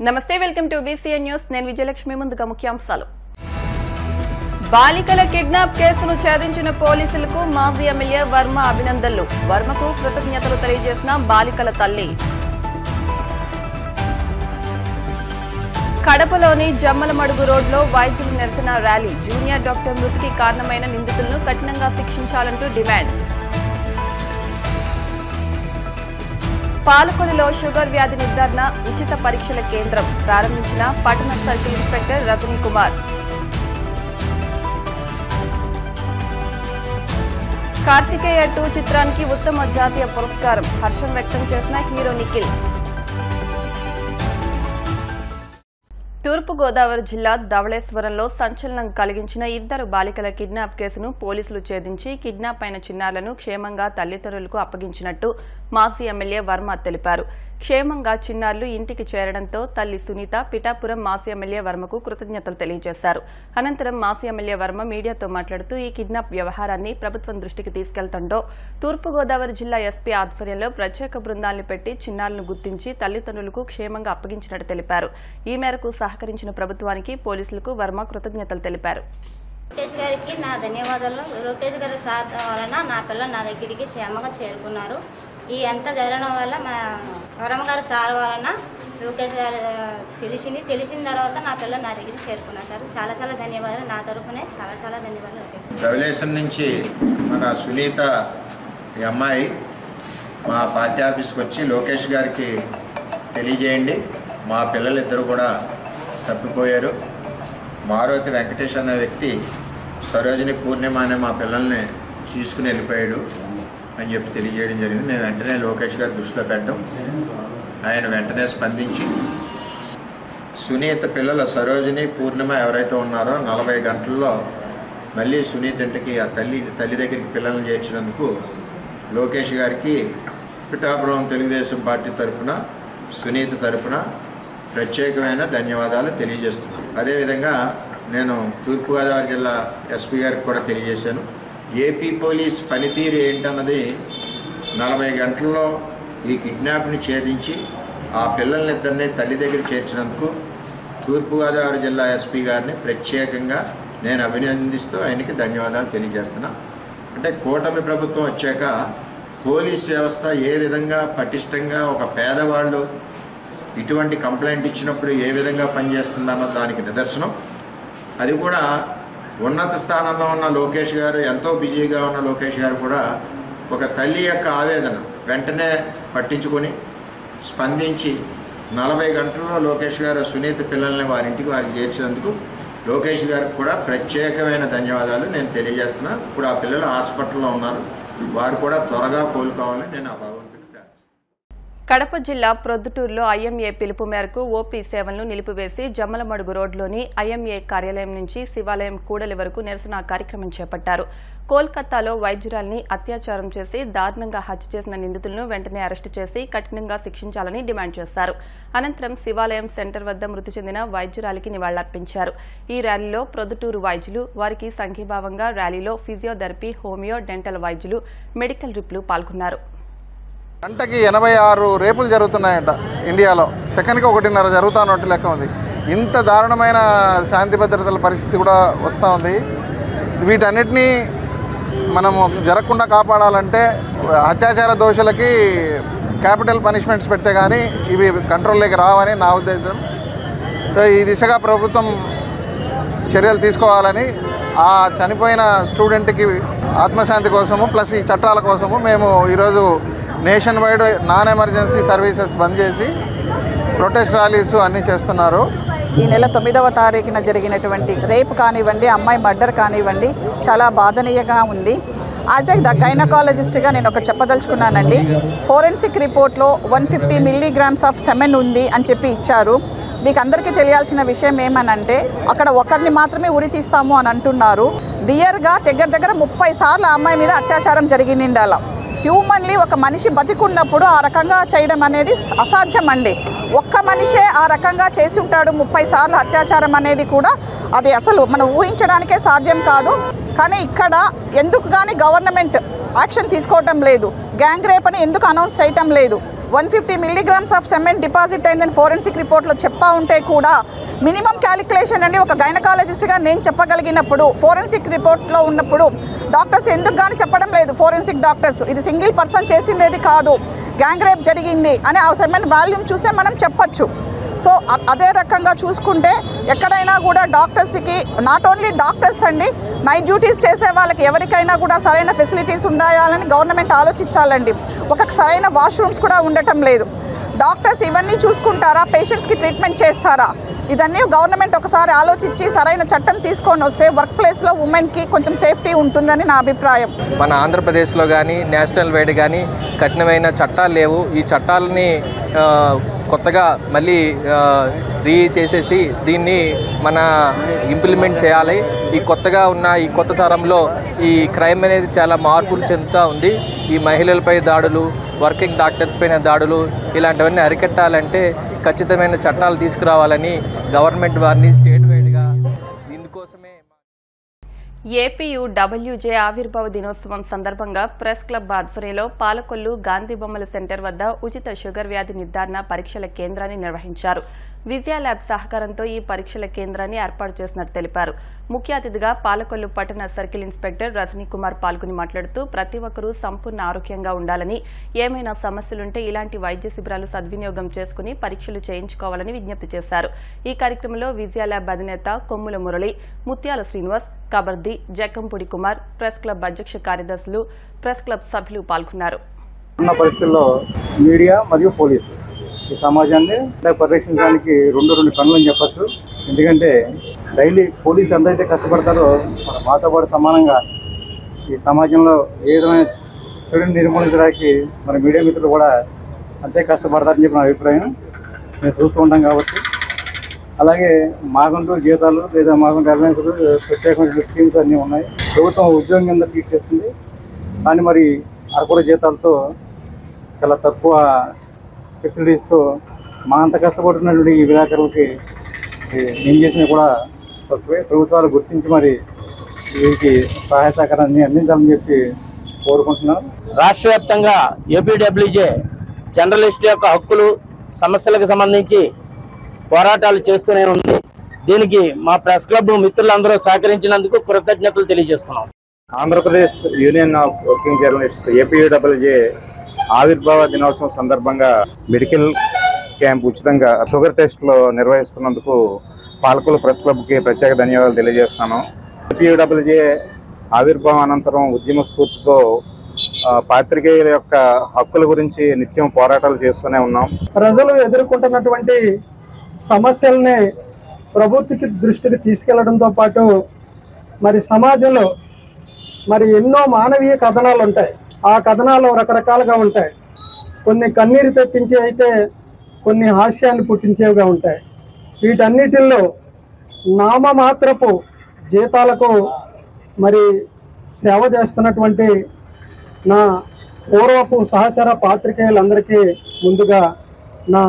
నమస్తే welcome to BCN news నేను విజయలక్ష్మి ముందుగా ముఖ్యాంశాలు బాలికల కిడ్నాప్ కేసును ఛేదించిన పోలీసులకు మాజీ ఎమ్మెల్యే వర్మ అభినందనలు వర్మకు కృతజ్ఞతలు తెలియజేసిన బాలికల తల్లి కడపలోని జమ్మలమడుగు రోడ్లో వైద్యుల నిరసన ర్యాలీ జూనియర్ డాక్టర్ మృతికి కారణమైన నిందితులను కఠినంగా శిక్షించాలంటూ డిమాండ్ పాలకొల్లులో షుగర్ వ్యాధి నిర్ధారణ ఉచిత పరీక్షల కేంద్రం ప్రారంభించిన పట్టణ సర్కిల్ ఇన్స్పెక్టర్ రజనీ కుమార్ కార్తికేయ 2 చిత్రానికి ఉత్తమ జాతీయ పురస్కారం హర్షం వ్యక్తం చేసిన హీరో నిఖిల్ తూర్పుగోదావరి జిల్లా ధవళేశ్వరంలో సంచలనం కలిగించిన 2 బాలికల కిడ్నాప్ కేసును పోలీసులు ఛేదించి కిడ్నాప్ అయిన చిన్నారులను క్షేమంగా తల్లిదండ్రులకు అప్పగించినట్టు మాజీ ఎమ్మెల్యే వర్మ తెలిపారు. క్షేమంగా చిన్నారులు ఇంటికి చేరడంతో తల్లి సునీత పిఠాపురం మాజీ ఎమ్మెల్యే వర్మకు కృతజ్ఞతలు తెలియజేశారు. అనంతరం మాజీ ఎమ్మెల్యే వర్మ మీడియాతో మాట్లాడుతూ ఈ కిడ్నాప్ వ్యవహారాన్ని ప్రభుత్వం దృష్టికి తీసుకెళ్తుండో తూర్పుగోదావరి జిల్లా ఎస్పీ ఆధ్వర్యంలో ప్రత్యేక బృందాలను పెట్టి చిన్నారులను గుర్తించి తల్లిదండ్రులకు క్షేమంగా అప్పగించినట్టు తెలిపారు. ఈ మేరకు సహకరించిన ప్రభుత్వానికి పోలీసులకు వర్మ కృతజ్ఞతలు తెలిపారు. లోకేష్ గారికి నా ధన్యవాదాలు. లోకేష్ గారి సార్ వలన నా పిల్లలు నా దగ్గరికి క్షేమంగా చేరుకున్నారు. ఈ ఎంత జరగడం వల్ల మా వరమ్మ గారు సార్ వలన లోకేష్ గారు తెలిసిన తర్వాత నా పిల్లలు నా దగ్గరికి చేరుకున్నారు సార్. చాలా చాలా ధన్యవాదాలు. నా తరఫునే చాలా చాలా ధన్యవాదాలు లోకేష్. ధవళేశ్వరం నుంచి మన సునీత ఈ అమ్మాయి మా పార్టీ ఆఫీస్కి వచ్చి లోకేష్ గారికి తెలియజేయండి, మా పిల్లలిద్దరూ కూడా తప్పిపోయారు. మారుతి వెంకటేష్ అనే వ్యక్తి సరోజిని పూర్ణిమ అనే మా పిల్లల్ని తీసుకుని వెళ్ళిపోయాడు అని చెప్పి తెలియజేయడం జరిగింది. మేము వెంటనే లోకేష్ గారి దృష్టిలో పెట్టాం. ఆయన వెంటనే స్పందించి సునీత పిల్లలు సరోజిని పూర్ణిమ ఎవరైతే ఉన్నారో 40 గంటల్లో మళ్ళీ సునీత ఇంటికి ఆ తల్లి దగ్గరికి పిల్లల్ని చేర్చినందుకు లోకేష్ గారికి పిఠాపురం తెలుగుదేశం పార్టీ తరఫున సునీత తరఫున ప్రత్యేకమైన ధన్యవాదాలు తెలియజేస్తున్నాను. అదేవిధంగా నేను తూర్పుగోదావరి జిల్లా ఎస్పీ గారికి కూడా తెలియజేశాను. ఏపీ పోలీస్ పనితీరు ఏంటన్నది 40 గంటల్లో ఈ కిడ్నాప్ని ఛేదించి ఆ పిల్లల్నిద్దరినీ తల్లి దగ్గర చేర్చినందుకు తూర్పుగోదావరి జిల్లా ఎస్పీ గారిని ప్రత్యేకంగా నేను అభినందిస్తూ ఆయనకి ధన్యవాదాలు తెలియజేస్తున్నా. అంటే కూటమి ప్రభుత్వం వచ్చాక పోలీస్ వ్యవస్థ ఏ విధంగా పటిష్టంగా ఒక పేదవాళ్ళు ఇటువంటి కంప్లైంట్ ఇచ్చినప్పుడు ఏ విధంగా పనిచేస్తుందన్న దానికి నిదర్శనం. అది కూడా ఉన్నత స్థానంలో ఉన్న లోకేష్ గారు, ఎంతో బిజీగా ఉన్న లోకేష్ గారు కూడా ఒక తల్లి యొక్క ఆవేదన వెంటనే పట్టించుకొని స్పందించి 40 గంటల్లో లోకేష్ గారు సునీత పిల్లల్ని వారికి చేర్చినందుకు లోకేష్ గారికి కూడా ప్రత్యేకమైన ధన్యవాదాలు నేను తెలియజేస్తున్నా. ఇప్పుడు ఆ పిల్లలు హాస్పిటల్లో ఉన్నారు, వారు కూడా త్వరగా కోలుకోవాలని నేను ఆ భగవంతుడిని కడప జిల్లా ప్రొద్దుటూరులో ఐఎంఏ పిలుపు మేరకు ఓపీ సేవలను నిలిపివేసి జమ్మలమడుగు రోడ్లోని ఐఎంఏ కార్యాలయం నుంచి శివాలయం కూడలి వరకు నిరసన కార్యక్రమం చేపట్టారు. కోల్కతాలో వైద్యురాల్ని అత్యాచారం చేసి దారుణంగా హత్య చేసిన నిందితులను వెంటనే అరెస్టు చేసి కఠినంగా శిక్షించాలని డిమాండ్ చేశారు. అనంతరం శివాలయం సెంటర్ వద్ద మృతి చెందిన వైద్యురాలికి నివాళులర్పించారు. ఈ ర్యాలీలో ప్రొద్దుటూరు వైద్యులు, వారికి సంఘీభావంగా ర్యాలీలో ఫిజియోథెరపీ, హోమియో, డెంటల్ వైద్యులు, మెడికల్ రిప్లు పాల్గొన్నారు. గంటకి 86 రేపులు జరుగుతున్నాయంట ఇండియాలో. సెకండ్కి 1.5 జరుగుతున్నట్టు లెక్క ఉంది. ఇంత దారుణమైన శాంతి భద్రతల పరిస్థితి కూడా వస్తూ ఉంది. వీటన్నిటినీ మనము జరగకుండా కాపాడాలంటే అత్యాచార దోషులకి క్యాపిటల్ పనిష్మెంట్స్ పెడితే కానీ ఇవి కంట్రోల్లోకి రావని నా ఉద్దేశం. సో ఈ దిశగా ప్రభుత్వం చర్యలు తీసుకోవాలని, ఆ చనిపోయిన స్టూడెంట్కి ఆత్మశాంతి కోసము ప్లస్ ఈ చట్టాల కోసము మేము ఈరోజు nationwide non emergency services bandh చేసి ప్రొటెస్ట్ ర్యాలీస్ అన్నీ చేస్తున్నారు. ఈ నెల 9వ తారీఖున జరిగినటువంటి రేప్ కానివ్వండి, అమ్మాయి మర్డర్ కానివ్వండి, చాలా బాధనీయంగా ఉంది. యాజ్ ఏ గైనకాలజిస్ట్గా నేను ఒకటి చెప్పదలుచుకున్నానండి. ఫోరెన్సిక్ రిపోర్ట్లో 150 మిల్లీగ్రామ్స్ ఆఫ్ సెమెన్ ఉంది అని చెప్పి ఇచ్చారు. మీకు అందరికీ తెలియాల్సిన విషయం ఏమనంటే అక్కడ ఒకరిని మాత్రమే ఉరి తీస్తాము అని అంటున్నారు. రియర్గా దగ్గర 30 సార్లు ఆ అమ్మాయి మీద అత్యాచారం జరిగిండాల. హ్యూమన్లీ ఒక మనిషి బతికున్నప్పుడు ఆ రకంగా చేయడం అనేది అసాధ్యం అండి. ఒక్క మనిషే ఆ రకంగా చేసి ఉంటాడు 30 సార్లు అత్యాచారం అనేది కూడా అది అసలు మనం ఊహించడానికే సాధ్యం కాదు. కానీ ఇక్కడ ఎందుకు కానీ గవర్నమెంట్ యాక్షన్ తీసుకోవటం లేదు, గ్యాంగ్ రేప్ అని ఎందుకు అనౌన్స్ చేయటం లేదు? 150 milligrams ఆఫ్ సెమెంట్ డిపాజిట్ అయిందని ఫోరెన్సిక్ రిపోర్ట్లో చెప్తా ఉంటే కూడా మినిమం క్యాలిక్యులేషన్ అని ఒక గైనకాలజిస్ట్గా నేను చెప్పగలిగినప్పుడు ఫోరెన్సిక్ రిపోర్ట్లో ఉన్నప్పుడు డాక్టర్స్ ఎందుకు కానీ చెప్పడం లేదు. ఫోరెన్సిక్ డాక్టర్స్ ఇది సింగిల్ పర్సన్ చేసిండేది కాదు, గ్యాంగ్ రేప్ జరిగింది అని ఆ సెమెంట్ వాల్యూమ్ చూసే మనం చెప్పచ్చు. సో అదే రకంగా చూసుకుంటే ఎక్కడైనా కూడా డాక్టర్స్కి నాట్ ఓన్లీ డాక్టర్స్ అండి, నైట్ డ్యూటీస్ చేసే వాళ్ళకి ఎవరికైనా కూడా సరైన ఫెసిలిటీస్ ఉండాలని గవర్నమెంట్ ఆలోచించాలండి. ఒక సరైన వాష్రూమ్స్ కూడా ఉండటం లేదు. డాక్టర్స్ ఇవన్నీ చూసుకుంటారా, పేషెంట్స్కి ట్రీట్మెంట్ చేస్తారా? ఇదన్నీ గవర్నమెంట్ ఒకసారి ఆలోచించి సరైన చట్టం తీసుకొని వస్తే వర్క్ ప్లేస్లో ఉమెన్కి కొంచెం సేఫ్టీ ఉంటుందని నా అభిప్రాయం. మన ఆంధ్రప్రదేశ్లో కానీ నేషనల్ వైడ్ కానీ కఠినమైన చట్టాలు లేవు. ఈ చట్టాలని కొత్తగా మళ్ళీ చేసేసి దీన్ని మన ఇంప్లిమెంట్ చేయాలి. ఈ కొత్తగా ఉన్న ఈ కొత్త తరంలో ఈ క్రైమ్ అనేది చాలా మార్పులు చెందుతూ ఉంది. ఈ మహిళలపై దాడులు, వర్కింగ్ డాక్టర్స్ పైన దాడులు ఇలాంటివన్నీ అరికట్టాలంటే ఖచ్చితమైన చట్టాలు తీసుకురావాలని గవర్నమెంట్ వారిని స్టేట్ వైడ్గా ఇందుకోసమే ఏపీయూడబ్ల్యూజే ఆవిర్భావ దినోత్సవం సందర్భంగా ప్రెస్ క్లబ్ ఆధ్వర్యంలో పాలకొల్లు గాంధీ బొమ్మల సెంటర్ వద్ద ఉచిత షుగర్ వ్యాధి నిర్ధారణ పరీక్షల కేంద్రాన్ని నిర్వహించారు. విజయ ల్యాబ్ సహకారంతో ఈ పరీక్షల కేంద్రాన్ని ఏర్పాటు చేసినట్టు తెలిపారు. ముఖ్య అతిథిగా పాలకొల్లు పట్టణ సర్కిల్ ఇన్స్పెక్టర్ రజనీకుమార్ పాల్గొని మాట్లాడుతూ ప్రతి ఒక్కరూ సంపూర్ణ ఆరోగ్యంగా ఉండాలని, ఏమైనా సమస్యలుంటే ఇలాంటి వైద్య శిబిరాలు సద్వినియోగం చేసుకుని పరీక్షలు చేయించుకోవాలని విజ్ఞప్తి చేశారు. ఈ కార్యక్రమంలో విజయ ల్యాబ్ అధినేత కొమ్ముల మురళి, ముత్యాల శ్రీనివాస్, కబర్ది, జక్కంపూడి కుమార్, ప్రెస్ క్లబ్ అధ్యక్ష కార్యదర్శులు, ప్రెస్ క్లబ్ సభ్యులు పాల్గొన్నారు. ఉన్న పరిస్థితుల్లో మీడియా మరియు పోలీసు ఈ సమాజాన్ని పరిరక్షించడానికి రెండు పనులని చెప్పచ్చు. ఎందుకంటే డైలీ పోలీసు ఎంతైతే కష్టపడతారో మాతో పాటు సమానంగా ఈ సమాజంలో ఏ విధమైన చెడుని నిర్మూలించడానికి మన మీడియా మిత్రులు కూడా అంతే కష్టపడతారని చెప్పి నా అభిప్రాయం. మేము చూస్తూ ఉంటాం కాబట్టి. అలాగే మాకంటూ జీతాలు లేదా మాకంటూ అలవెన్సులు ప్రత్యేకమైన స్కీమ్స్ అన్నీ ఉన్నాయి. ప్రభుత్వం ఉద్యోగం కింద ట్రీట్ చేస్తుంది. కానీ మరి అరకొర జీతాలతో చాలా తక్కువ ఫెసిలిటీస్తో మా అంత కష్టపడుతున్నటువంటి ఈ విలేకరులకి ఏం చేసినా కూడా తక్కువే. ప్రభుత్వాలు గుర్తించి మరి వీరికి సహాయ సహకారాన్ని అందించాలని చెప్పి కోరుకుంటున్నాం. రాష్ట్ర వ్యాప్తంగా ఏపీడబ్ల్యూజే జర్నలిస్టు యొక్క హక్కులు సమస్యలకు సంబంధించి పోరాటాలు చేస్తూనే ఉంది. దీనికి మా ప్రెస్ క్లబ్ మిత్రులందరూ సహకరించినందుకు కృతజ్ఞతలు తెలియజేస్తున్నాం. Andhra Pradesh union of working journalist APWJ ఆవిర్భావ దినోత్సవం సందర్భంగా మెడికల్ క్యాంప్ ఉచితంగా షుగర్ టెస్ట్లో నిర్వహిస్తున్నందుకు పాలకొల్లు ప్రెస్ క్లబ్కి ప్రత్యేక ధన్యవాదాలు తెలియజేస్తున్నాను. ఏపీడబ్ల్యూజే ఆవిర్భావం అనంతరం ఉద్యమ స్ఫూర్తితో పాత్రికేయుల యొక్క హక్కుల గురించి నిత్యం పోరాటాలు చేస్తూనే ఉన్నాం. ప్రజలు ఎదుర్కొంటున్నటువంటి సమస్యల్ని ప్రభుత్వకి దృష్టికి తీసుకెళ్లడంతో పాటు మరి సమాజంలో మరి ఎన్నో మానవీయ కథనాలు ఉంటాయి. ఆ కథనాలు రకరకాలుగా ఉంటాయి. కొన్ని కన్నీరు తెప్పించి అయితే కొన్ని హాస్యాన్ని పుట్టించేవిగా ఉంటాయి. వీటన్నిటిల్లో నామమాత్రపు జీతాలకు మరి సేవ చేస్తున్నటువంటి నా పూర్వపు సహచర పాత్రికేయులందరికీ ముందుగా నా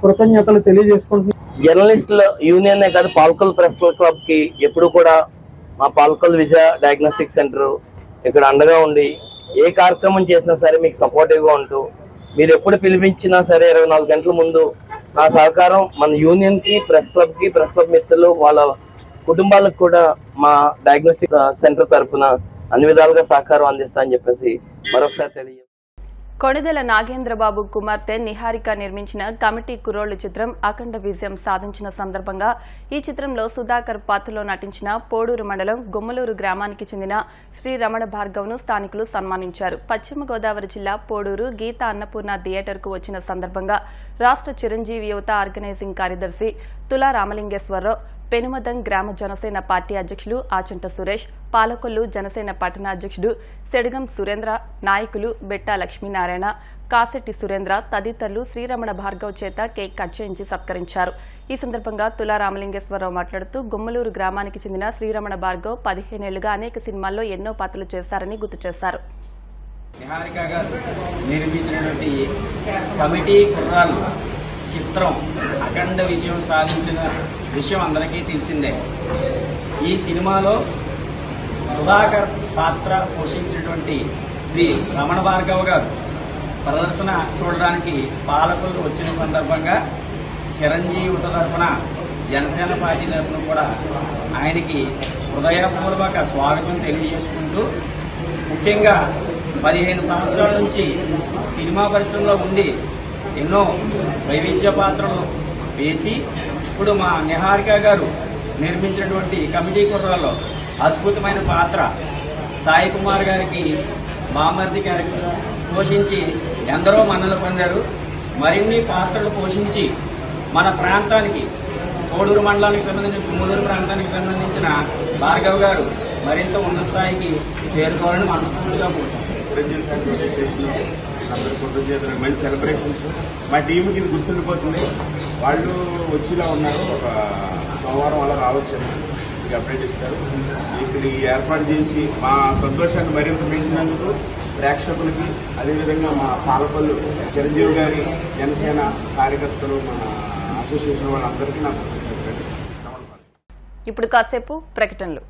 కృతజ్ఞతలు తెలియజేసుకుంటున్నాను. జర్నలిస్టుల యూనియన్నే కాదు, పాలకొల్లు ప్రెస్ క్లబ్కి ఎప్పుడు కూడా మా పాలకొల్లు విజయ డయాగ్నోస్టిక్ సెంటర్ ఇక్కడ అండగా ఉండి ఏ కార్యక్రమం చేసినా సరే మీకు సపోర్టివ్గా ఉంటూ మీరు ఎప్పుడు పిలిపించినా సరే 24 గంటల ముందు నా సహకారం మన యూనియన్కి, ప్రెస్ క్లబ్ మిత్రులు వాళ్ళ కుటుంబాలకు కూడా మా డయాగ్నోస్టిక్ సెంటర్ తరఫున అన్ని విధాలుగా సహకారం అందిస్తా అని చెప్పేసి మరొకసారి తెలియజేస్తాను. కొణిదెల నాగేంద్రబాబు కుమార్తె నిహారిక నిర్మించిన కమిటీ కుర్రోళ్లు చిత్రం అఖండ విజయం సాధించిన సందర్భంగా ఈ చిత్రంలో సుధాకర్ పాత్రలో నటించిన పోడూరు మండలం గుమ్మలూరు గ్రామానికి చెందిన శ్రీ రమణ భార్గవ్ను స్థానికులు సన్మానించారు. పశ్చిమ గోదావరి జిల్లా పోడూరు గీతా అన్నపూర్ణ థియేటర్కు వచ్చిన సందర్భంగా రాష్ట్ర చిరంజీవి యువత ఆర్గనైజింగ్ కార్యదర్శి తులా రామలింగేశ్వరరావు, పెనుమదం గ్రామ జనసేన పార్టీ అధ్యక్షులు ఆచంట సురేష్, పాలకొల్లు జనసేన పట్టణ అధ్యక్షుడు సెడుగం సురేంద్ర, నాయకులు బెట్టా లక్ష్మీనారాయణ, కాశెట్టి సురేంద్ర తదితరులు శ్రీరమణ భార్గవ్ చేత కేక్ కట్ చేయించి సత్కరించారు. ఈ సందర్భంగా తులా రామలింగేశ్వరరావు మాట్లాడుతూ గుమ్మలూరు గ్రామానికి చెందిన శ్రీరమణ భార్గవ్ 15 ఏళ్లుగా అనేక సినిమాల్లో ఎన్నో పాత్రలు చేశారని గుర్తు చేశారు. నిహారిక గారు నిర్మించినటువంటి కమిటీ కుర్రాళ్ళు చిత్రం అఖండ విజయం సాధించిన విషయం అందరికీ తెలిసిందే. ఈ సినిమాలో సుధాకర్ పాత్ర పోషించినటువంటి శ్రీ రమణ భార్గవ్ గారు ప్రదర్శన చూడడానికి పాలకులు వచ్చిన సందర్భంగా చిరంజీవి తరఫున జనసేన పార్టీ తరఫున కూడా ఆయనకి హృదయపూర్వక స్వాగతం తెలియజేసుకుంటూ, ముఖ్యంగా 15 సంవత్సరాల నుంచి సినిమా పరిశ్రమలో ఉండి ఎన్నో వైవిధ్య పాత్రలు వేసి ఇప్పుడు మా నిహారిక గారు నిర్మించినటువంటి కమిటీ కుర్రాల్లో అద్భుతమైన పాత్ర సాయి కుమార్ గారికి మామర్ది క్యారెక్టర్ పోషించి ఎందరో మన్నలు పొందారు. మరిన్ని పాత్రలు పోషించి మన ప్రాంతానికి కోడూరు మండలానికి సంబంధించిన తుమ్మలూరు ప్రాంతానికి సంబంధించిన భార్గవ్ గారు మరింత ఉన్నత స్థాయికి చేరుకోవాలని మనస్ఫూర్తిగా కోరుకుంటున్నాను. మంచి సెలబ్రేషన్స్ మా టీంకి ఇది గుర్తుండిపోతుంది. వాళ్ళు వచ్చేలా ఉన్నారు, ఒక సోమవారం అలా రావచ్చు, మీకు అప్డేట్ ఇస్తారు. ఇక్కడ ఏర్పాటు చేసి మా సంతోషాన్ని మరింత పెంచినందుకు ప్రేక్షకులకి, అదేవిధంగా మా పాలపల్లు చిరంజీవి గారి జనసేన కార్యకర్తలు, మన అసోసియేషన్ వాళ్ళందరికీ నాకు ఇప్పుడు కాసేపు ప్రకటనలు.